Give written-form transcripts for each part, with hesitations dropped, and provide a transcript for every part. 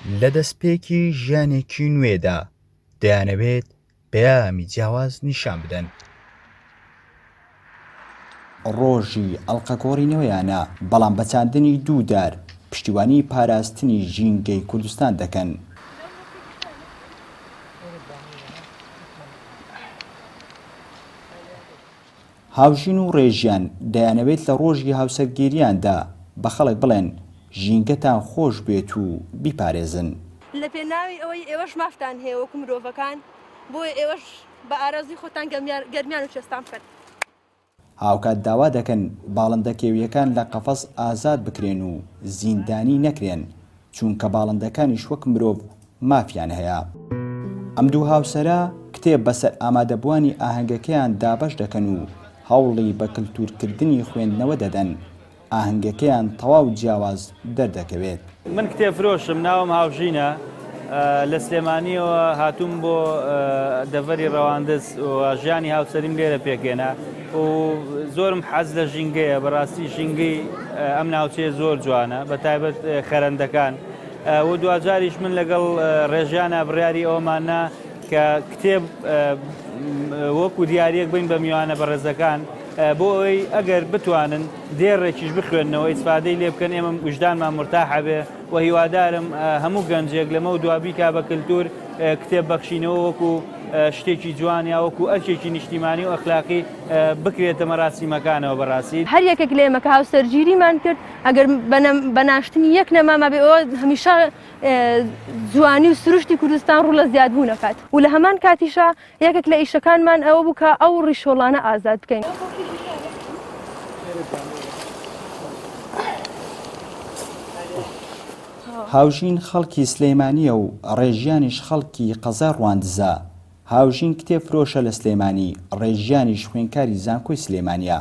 لە دەستپێکی ژیانێکی نوێدا دەیانەوێت پەیامی جیاواز نیشان بدەن. ڕۆژی ئەڵقەگۆڕینەوەیانە بەڵام بە چاندنی دوودار پشتیوانی پاراستنی ژینگەی کوردستان دەکەن. هاوژین و ڕێژیان دەیانەوێت لە ڕۆژی هاوسەرگرییاندا بە خەڵک بڵێن ژینگەتان خۆش بێت و بیپارێزن. لە پێناوی ئەوەی ئێوەش مافتان هەیە وەکو مرۆڤەکان بۆیە ئێوەش بە ئارازی خۆتان گەرمیان و چێستان بکەن. هاوکات داوا دەکەن باڵندە کێویەکان لە قەفەس ئازاد بکرێن و زیندانی نەکرێن چونکە باڵندەکانیش وەک مرۆڤ مافیان هەیە. ئەم دوو هاوسەرە کتێب بەسەر ئامادەبوانی ئاهەنگەکەیان دابەش دەکەن و هەوڵی بە کلتورکردنی خوێندنەوە دەدەن. ئاهەنگەکەیان تەواو جیاواز دەردەکەوێت. من کتێب فرۆشم، ناوم هاوژینە، لە سلێمانیەوە هاتووم بۆ دەڤەری ڕەواندز و ژیانی هاوسەریم لێرە پێکێنا و زۆرم حەز لە ژینگەیە. بەڕاستی ژینگەی ئەم ناوچەیە زۆر جوانە، بە تایبەت خەرەندەکان و دوجاریش من لەگەڵ ڕێژیانە بڕیاری ئەومانە کە کتێب وەکو دیارەک بین بە میوانە بەڕێزەکان بۆ ئەوەی ئەگەر بتوانن دێڕێکیش بخوێننەوە ئیسفادەی لێ بکەن ئێمە وجدانمان مرتاحە بێ و هیوادارم هەموو گەنجێک لەمە و دوابی کا بە کلتور کتێب بەخشینەوە وەکو شتێکی جوانیا وەکو ئەرکێکی نیشتیمانی و ئەخلاقی بکرێتە مەراسیمەکانەوە. بەڕاستی هەر یەکێک لە ئێمە کە هاوسەرگیریمان کرد ئەگەر بە ناشتنی یەک نەماما بێ ئەوە هەمیشە جوانی و سروشتی کوردستان ڕوو لە زیادبوو نەکات و لە هەمان کاتیشە یەکێک لە ئیشەکانمان ئەوە بوو کە ئەو ڕیشۆڵانە ئازاد بکەین. هاوژین خەڵکی سلێمانیە و ڕێژیانیش خەڵکی قەزا ڕواندزە. هاوژین کتێب فرۆشە لە سلێمانی، ڕێژیانیش خوێندکاری زانکۆی سلێمانیە.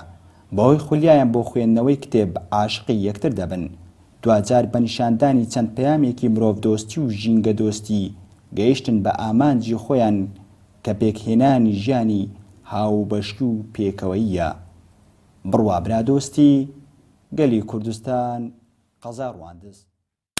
بەهۆی خولیایان بۆ خوێندنەوەی کتێب عاشقی یەکتر دەبن. دوجار بە نیشاندانی چەند پەیامێکی مرۆڤ دۆستی و ژینگە دۆستی گەیشتن بە ئامانجی خۆیان کە پێکهێنانی ژیانی هاوبەشی و پێکەوەییە. بڕوا برا دۆستی گەلی کوردستان قەزا ڕواندز.